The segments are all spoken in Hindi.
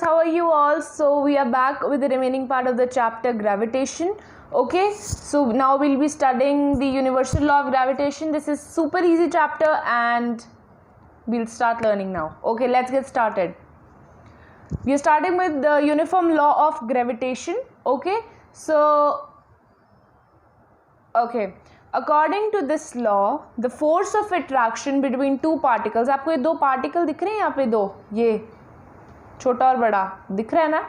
How are you all? So we are back with the remaining part of the chapter gravitation. Okay, so now we'll be studying the universal law of gravitation. This is super easy chapter and we'll start learning now. Okay, let's get started. We are starting with the uniform law of gravitation. Okay, so according to this law, the force of attraction between two particles, आपको ये दो पार्टिकल दिख रहे हैं यहाँ पे, दो ये छोटा और बड़ा दिख रहा है ना,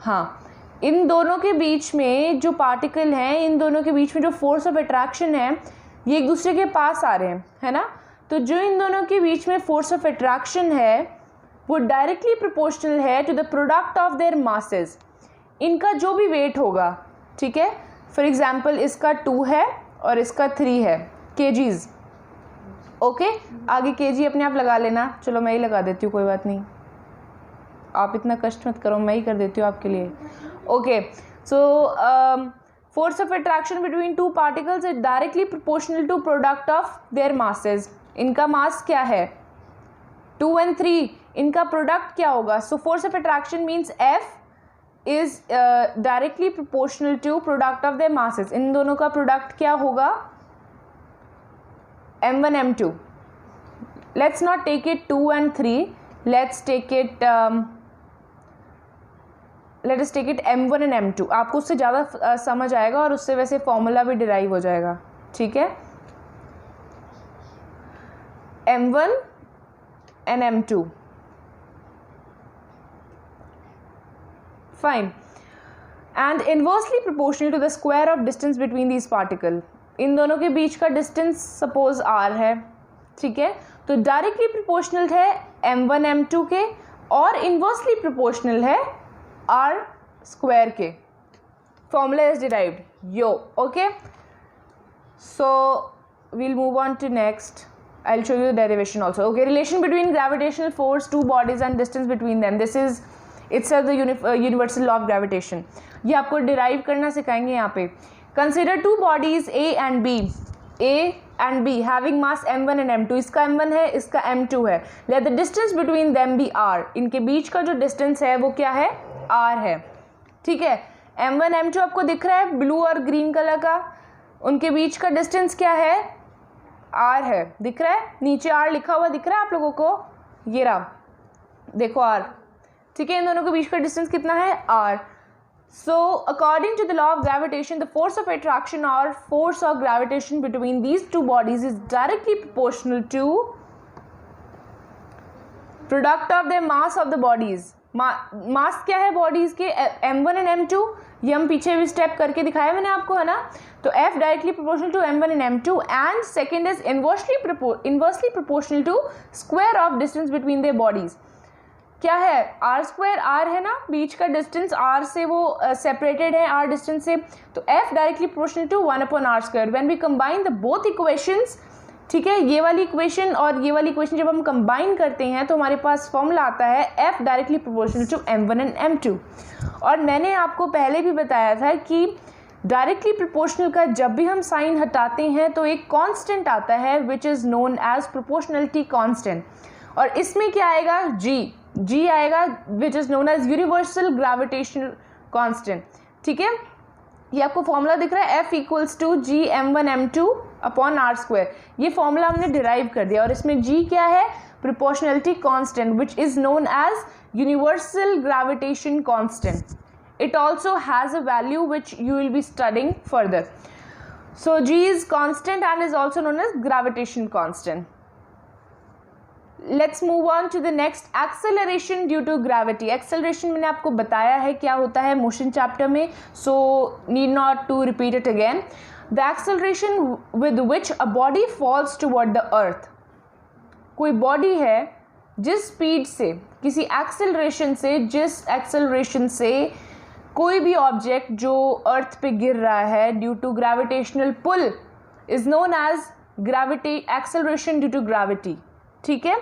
हाँ, इन दोनों के बीच में जो पार्टिकल हैं, इन दोनों के बीच में जो फोर्स ऑफ अट्रैक्शन है, ये एक दूसरे के पास आ रहे हैं, है ना। तो जो इन दोनों के बीच में फोर्स ऑफ अट्रैक्शन है वो डायरेक्टली प्रोपोर्शनल है to the product of their masses, इनका जो भी वेट होगा, ठीक है। फॉर एग्जाम्पल इसका 2 है और इसका 3 है kgs। ओके, आगे kg अपने आप लगा लेना, चलो मैं ही लगा देती हूँ, कोई बात नहीं, आप इतना कष्ट मत करो, मैं ही कर देती हूँ आपके लिए। Okay, so force of attraction between two particles is directly proportional to product of their masses. इनका मास क्या है 2 and 3, इनका प्रोडक्ट क्या होगा। So force of attraction means F is directly proportional to product of their masses. इन दोनों का प्रोडक्ट क्या होगा m1 m2। Let's not take it 2 and 3, let's take it let us take it m1 and m2। आपको उससे ज़्यादा समझ आएगा और उससे वैसे फॉर्मूला भी डिराइव हो जाएगा, ठीक है। m1 and m2, fine, and inversely proportional to the square of distance between these particle। इन दोनों के बीच का डिस्टेंस सपोज r है, ठीक है, तो डायरेक्टली प्रोपोर्शनल है m1 m2 के और इन्वर्सली प्रोपोर्शनल है r स्क्वायर के। फॉर्मूला इज डिराइव्ड यो। Okay, so we'll move on to next, I will show you the derivation also. Okay, relation between gravitational force, two bodies and distance between them, this is itself the universal law of gravitation. ये आपको डिराइव करना सिखाएंगे यहाँ पे। Consider two bodies A and B, A and B having mass m1 and m2। इसका m1 है, इसका m2 है। Let the distance between them be r। इनके बीच का जो डिस्टेंस है वो क्या है r है, ठीक है। m1 m2 आपको दिख रहा है ब्लू और ग्रीन कलर का, उनके बीच का डिस्टेंस क्या है r है, दिख रहा है, नीचे r लिखा हुआ दिख रहा है आप लोगों को, ये रहा देखो r, ठीक है। इन दोनों के बीच का डिस्टेंस कितना है r। So according to the law of gravitation, the force of attraction or force of gravitation between these two bodies is directly proportional to product of the mass of the bodies। मास क्या है बॉडीज के m1 and m2, ये हम पीछे भी स्टेप करके दिखाया मैंने आपको, है ना। तो F directly proportional to m1 and m2 and second is inversely proportional to square of distance between their bodies. क्या है r स्क्वायर, r है ना, बीच का डिस्टेंस r से वो सेपरेटेड है r डिस्टेंस से, तो F directly proportional to 1/r square. When we combine the both equations, ठीक है, ये वाली इक्वेशन और ये वाली इक्वेशन जब हम कंबाइन करते हैं तो हमारे पास फॉर्मूला आता है F directly proportional to m1 and m2। और मैंने आपको पहले भी बताया था कि डायरेक्टली प्रोपोर्शनल का जब भी हम साइन हटाते हैं तो एक कांस्टेंट आता है which is known as proportionality constant, और इसमें क्या आएगा g आएगा which is known as universal gravitational constant, ठीक है। ये आपको फॉर्मूला दिख रहा है F equals to g m1 m2 upon r square. ये फॉर्मूला हमने डिराइव कर दिया और इसमें g क्या है proportionality constant which is known as universal gravitation constant. It also has a value which you will be studying further. So g is constant and is also known as gravitation constant. Let's move on to the next, acceleration due to gravity। Acceleration मैंने आपको बताया है क्या होता है motion chapter में, so need not to repeat it again। The acceleration with which a body falls toward the earth। कोई body है जिस स्पीड से, किसी एक्सेलरेशन से, जिस एक्सेलरेशन से कोई भी ऑब्जेक्ट जो अर्थ पे गिर रहा है due to gravitational pull is known as gravity acceleration due to gravity, ठीक है।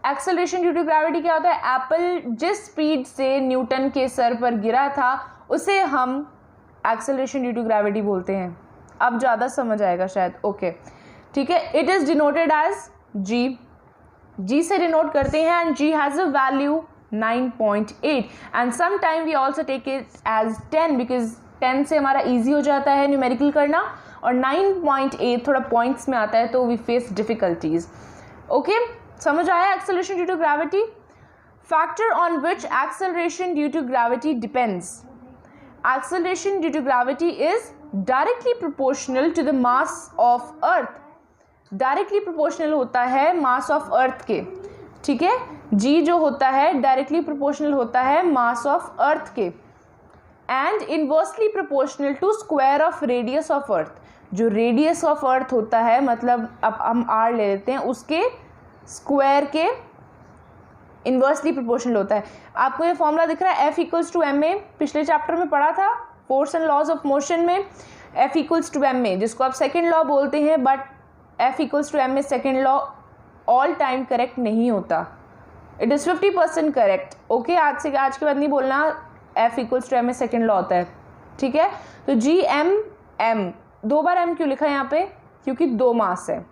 एक्सेलरेशन ड्यू टू ग्रेविटी क्या होता है, एप्पल जिस स्पीड से न्यूटन के सर पर गिरा था उसे हम एक्सेलरेशन ड्यू टू ग्रेविटी बोलते हैं, अब ज़्यादा समझ आएगा शायद, ओके ठीक है। It is denoted as G, G से डिनोट करते हैं and G has a value 9.8 and some time we also take it as 10 because 10 से हमारा ईजी हो जाता है न्यूमेरिकल करना, और 9.8 थोड़ा पॉइंट्स में आता है तो वी फेस डिफिकल्टीज। ओके, समझ आया acceleration due to gravity? Factor on which acceleration due to gravity depends. Acceleration due to gravity is directly proportional to the mass of earth, directly proportional होता है मास ऑफ अर्थ के, ठीक है। जी जो होता है डायरेक्टली प्रोपोर्शनल होता है मास ऑफ अर्थ के, and inversely proportional to square of radius of earth. जो रेडियस ऑफ अर्थ होता है, मतलब अब हम आर ले लेते हैं, उसके स्क्वायर के इनवर्सली प्रोपोर्शनल होता है। आपको ये फॉर्मूला दिख रहा है F equals to M A, पिछले चैप्टर में पढ़ा था force and laws of motion में, F equals to M A जिसको आप सेकेंड लॉ बोलते हैं, but F equals to M A second law all time correct नहीं होता, इट इज़ 50% करेक्ट। ओके, आज के बाद नहीं बोलना F equals to M A second law होता है, ठीक है। तो जी एम एम, दो बार एम क्यों लिखा है यहाँ पे, क्योंकि दो मास है,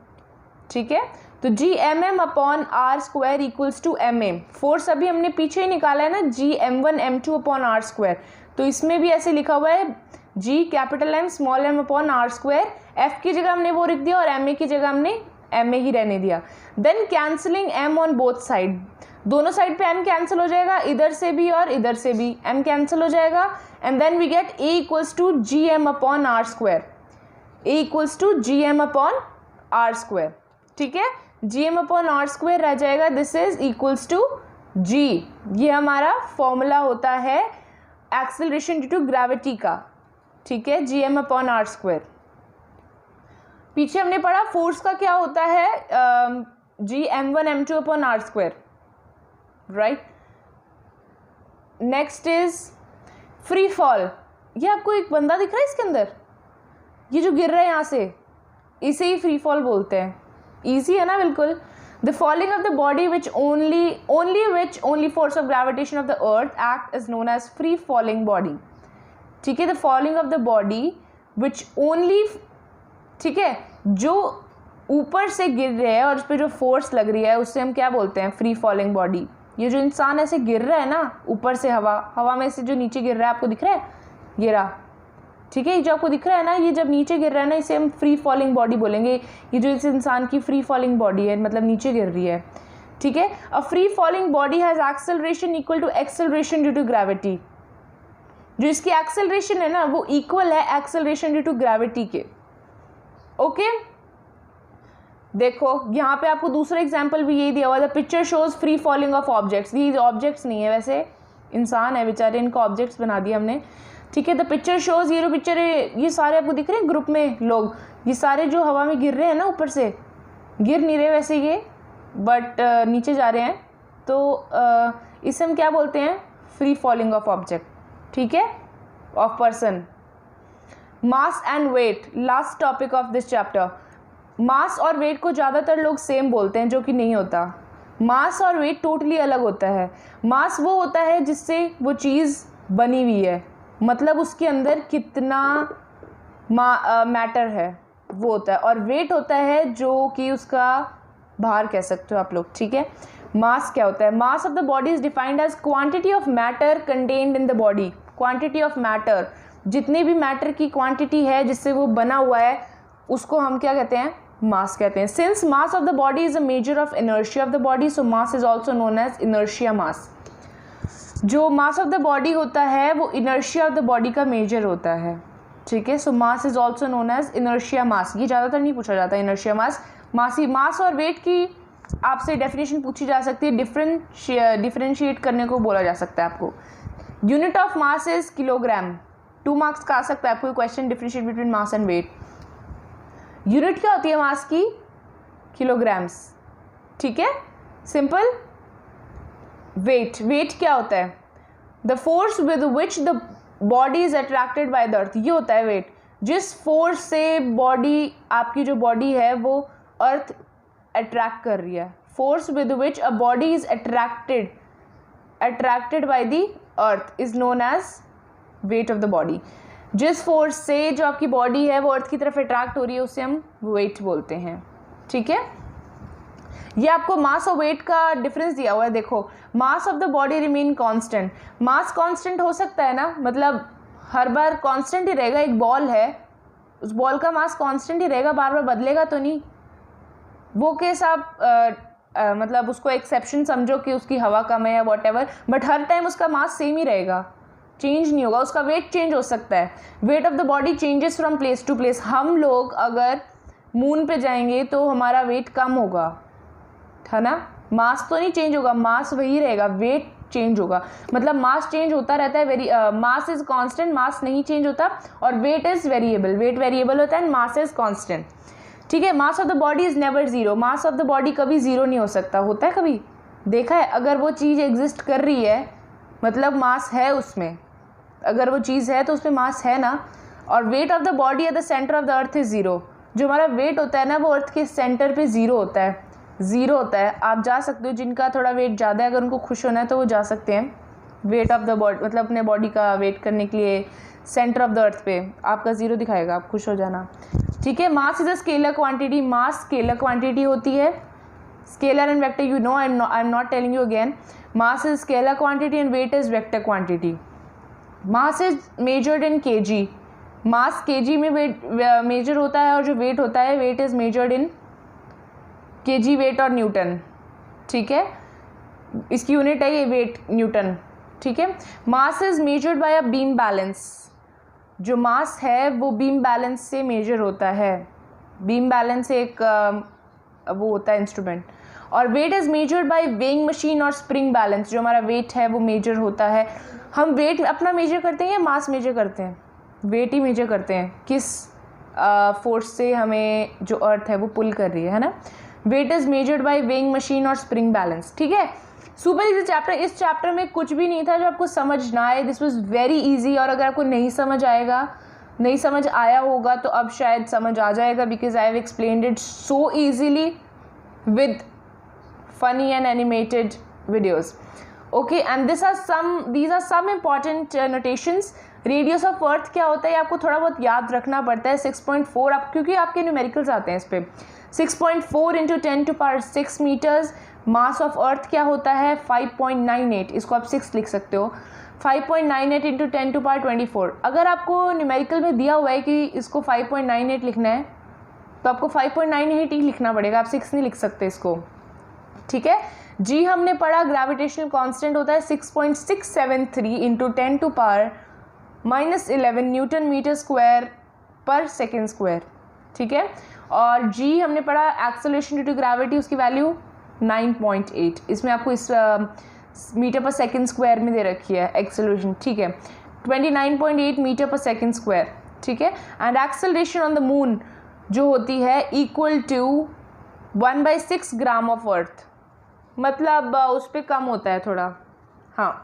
ठीक है। तो G M M upon R square equals to M A, force अभी हमने पीछे ही निकाला है ना, G M one M two upon R square, तो इसमें भी ऐसे लिखा हुआ है G capital M small M upon R square, F की जगह हमने वो लिख दिया और एम ए की जगह हमने एम ए ही रहने दिया। Then cancelling M on both side, दोनों साइड पे एम कैंसिल हो जाएगा, इधर से भी और इधर से भी एम कैंसिल हो जाएगा, and then we get A equals to G M upon R square, A equals to G M upon R square, ठीक है। G M upon R square रह जाएगा, this is equals to G, ये हमारा फॉर्मूला होता है एक्सेलरेशन ड्यू टू ग्रेविटी का, ठीक है, G M upon R square. पीछे हमने पढ़ा फोर्स का क्या होता है, G M one M two upon R square, right. Next is free fall, ये आपको एक बंदा दिख रहा है इसके अंदर, ये जो गिर रहा है यहाँ से, इसे ही फ्री फॉल बोलते हैं, इजी है ना बिल्कुल। The falling of the body which only force of gravitation of the earth act is known as free falling body, ठीक है। The falling of the body which only, ठीक है, जो ऊपर से गिर रहे हैं और उस पर जो फोर्स लग रही है उससे हम क्या बोलते हैं, फ्री फॉलिंग बॉडी। ये जो इंसान ऐसे गिर रहा है ना ऊपर से, हवा में से जो नीचे गिर रहा है, आपको दिख रहा है ये रहा, ठीक है, ये जो आपको दिख रहा है ना, ये जब नीचे गिर रहा है ना, इसे हम फ्री फॉलिंग बॉडी बोलेंगे। ये जो इस इंसान की फ्री फॉलिंग बॉडी है, मतलब नीचे गिर रही है, ठीक है। A free falling body has acceleration equal to acceleration due to gravity, जो इसकी एक्सेलरेशन है ना वो इक्वल है एक्सेलरेशन ड्यू टू ग्रेविटी के, ओके। देखो यहाँ पे आपको दूसरा एग्जाम्पल भी यही दिया हुआ था, picture shows free falling of objects, ये ऑब्जेक्ट्स नहीं है वैसे, इंसान है बेचारे, इनको ऑब्जेक्ट्स बना दिया हमने, ठीक है। द पिक्चर शोज, ये जो पिक्चर है ये सारे आपको दिख रहे हैं ग्रुप में लोग, ये सारे जो हवा में गिर रहे हैं ना, ऊपर से गिर नहीं रहे वैसे ये, बट नीचे जा रहे हैं, तो इसे हम क्या बोलते हैं, फ्री फॉलिंग ऑफ ऑब्जेक्ट, ठीक है, of person. Mass and weight, last topic of this chapter. Mass और वेट को ज़्यादातर लोग सेम बोलते हैं, जो कि नहीं होता। मास और वेट टोटली अलग होता है। मास वो होता है जिससे वो चीज़ बनी हुई है, मतलब उसके अंदर कितना मैटर है वो होता है, और वेट होता है जो कि उसका भार कह सकते हो आप लोग, ठीक है। मास क्या होता है, mass of the body is defined as quantity of matter contained in the body. Quantity of matter, जितने भी मैटर की क्वांटिटी है जिससे वो बना हुआ है, उसको हम क्या कहते हैं, मास कहते हैं। Since mass of the body is a measure of inertia of the body, so mass is also known as inertia mass. जो मास ऑफ द बॉडी होता है वो इनर्शिया ऑफ द बॉडी का मेजर होता है, ठीक है। So mass is also known as inertia mass. ये ज़्यादातर नहीं पूछा जाता इनर्शिया मास। मास और वेट की आपसे डेफिनेशन पूछी जा सकती है, डिफरेंशिएट करने को बोला जा सकता है आपको। Unit of mass is kilogram. 2 marks का आ सकता है आपको question, differentiate between mass and weight. Unit क्या होती है मास की, किलोग्राम्स, ठीक है, सिंपल। वेट क्या होता है, the force with which the body is attracted by the अर्थ, ये होता है वेट। जिस फोर्स से बॉडी, आपकी जो बॉडी है वो अर्थ अट्रैक्ट कर रही है, force with which a body is attracted by the earth is known as weight of the body. जिस फोर्स से जो आपकी बॉडी है वो अर्थ की तरफ अट्रैक्ट हो रही है उसे हम वेट बोलते हैं, ठीक है। ये आपको मास और वेट का डिफरेंस दिया हुआ है, देखो मास of the body remain constant. Mass constant हो सकता है ना, मतलब हर बार कांस्टेंट ही रहेगा, एक बॉल है उस बॉल का मास कांस्टेंट ही रहेगा, बार बार बदलेगा तो नहीं। वो केस आप मतलब उसको एक्सेप्शन समझो कि उसकी हवा कम है या वॉटेवर, बट हर टाइम उसका मास सेम ही रहेगा, चेंज नहीं होगा, उसका वेट चेंज हो सकता है। Weight of the body changes from place to place. हम लोग अगर मून पे जाएंगे तो हमारा वेट कम होगा, है ना, मास तो नहीं चेंज होगा, मास वही रहेगा, वेट चेंज होगा। मतलब मास चेंज होता रहता है, मास इज कांस्टेंट, मास नहीं चेंज होता, और weight is variable, weight variable होता है एंड मास इज कांस्टेंट, ठीक है। Mass of the body is never zero, mass of the body कभी जीरो नहीं हो सकता, होता है कभी, देखा है? अगर वो चीज़ एग्जिस्ट कर रही है मतलब मास है उसमें, अगर वो चीज़ है तो उसमें मास है ना। और wait of the body at the centre of the earth is zero, जो हमारा वेट होता है ना वो अर्थ के सेंटर पे जीरो होता है, ज़ीरो होता है। आप जा सकते हो, जिनका थोड़ा वेट ज़्यादा है अगर उनको खुश होना है तो वो जा सकते हैं वेट ऑफ द बॉडी, मतलब अपने बॉडी का वेट करने के लिए सेंटर ऑफ द अर्थ पे आपका ज़ीरो दिखाएगा, आप खुश हो जाना, ठीक है। Mass is a scalar quantity, mass scalar quantity होती है, scalar and vector you know, I am not telling you again. Mass is scalar quantity and weight is vector quantity. Mass is measured in kg, mass kg में वेट मेजर होता है, और जो वेट होता है weight is measured in kg weight और न्यूटन, ठीक है, इसकी यूनिट है ये वेट न्यूटन, ठीक है। Mass is measured bye a beam balance, जो मास है वो बीम बैलेंस से मेजर होता है, बीम बैलेंस एक वो होता है इंस्ट्रूमेंट। और weight is measured by weighing machine और स्प्रिंग बैलेंस, जो हमारा वेट है वो मेजर होता है। हम वेट अपना मेजर करते हैं या मास मेजर करते हैं? वेट ही मेजर करते हैं, किस फोर्स से हमें जो अर्थ है वो पुल कर रही है ना। Weight is measured by weighing machine और स्प्रिंग बैलेंस, ठीक है। सुपर इजी चैप्टर, इस चैप्टर में कुछ भी नहीं था जो आपको समझ ना आए, दिस वाज वेरी इजी। और अगर आपको नहीं समझ आया होगा तो अब शायद समझ आ जाएगा, because I have explained it so easily with funny and animated videos, okay. And these are some important notations. Radius of earth क्या होता है आपको थोड़ा बहुत याद रखना पड़ता है। 6.4 आप, क्योंकि आपके न्यूमेरिकल्स आते हैं इस पर। 6.4 × 10⁻⁶ मीटर्स। मास ऑफ अर्थ क्या होता है? 5.98, इसको आप 6 लिख सकते हो। 5.98 × 10⁻24। अगर आपको न्यूमेरिकल में दिया हुआ है कि इसको 5.98 लिखना है तो आपको 5.98 ही लिखना पड़ेगा, आप 6 नहीं लिख सकते इसको, ठीक है। जी हमने पढ़ा ग्रेविटेशनल कांस्टेंट होता है 6.673 × 10⁻⁻11 न्यूटन मीटर स्क्वायर पर सेकेंड स्क्वायर, ठीक है। और जी हमने पढ़ा एक्सेलरेशन ड्यू टू ग्रेविटी, उसकी वैल्यू 9.8, इसमें आपको इस मीटर पर सेकेंड स्क्वायर में दे रखी है एक्सेलरेशन, ठीक है। 29.8 मीटर पर सेकेंड स्क्वायर, ठीक है। And acceleration on the moon जो होती है equal to 1/6 gram of earth, मतलब उस पर कम होता है थोड़ा, हाँ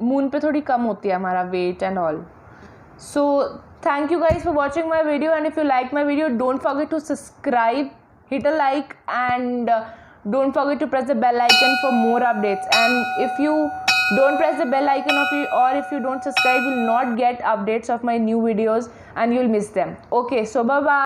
मून पे थोड़ी कम होती है हमारा weight and all. So thank you guys for watching my video, and if you like my video don't forget to subscribe, hit a like, and don't forget to press the bell icon for more updates. And if you don't press the bell icon or if you don't subscribe, you will not get updates of my new videos and you'll miss them. Okay, so bye bye.